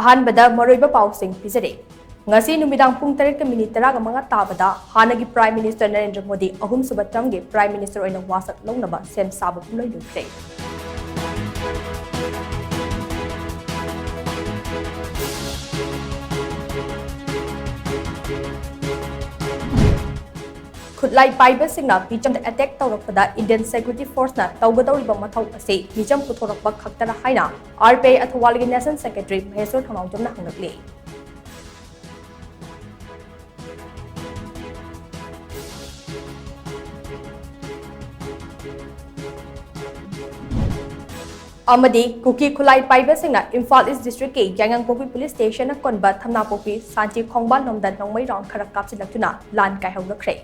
अहानबदा मरोइबा पाउसिंग पिजरे ngasi numidang pung 3:30 tabada hanagi Prime Minister Narendra Modi ahum suba termge Prime Minister oina wasak longnaba sem saba pumloi lukre Khutlai paiba singna micham da attack tawrakpada Indian Security Force na tawgadawriba mathau ase micham puthorakpa khaktara haina RPI athwalgi National Secretary Maheswar Thangaujamna hangnakle Amadi Kuki Khulai Paiba Singna Imphal East District ke Yangang Police Station na konba thamna popi sanchi khongba nomdan nongmai rong kharak kapsi laktuna lan kai hau lakre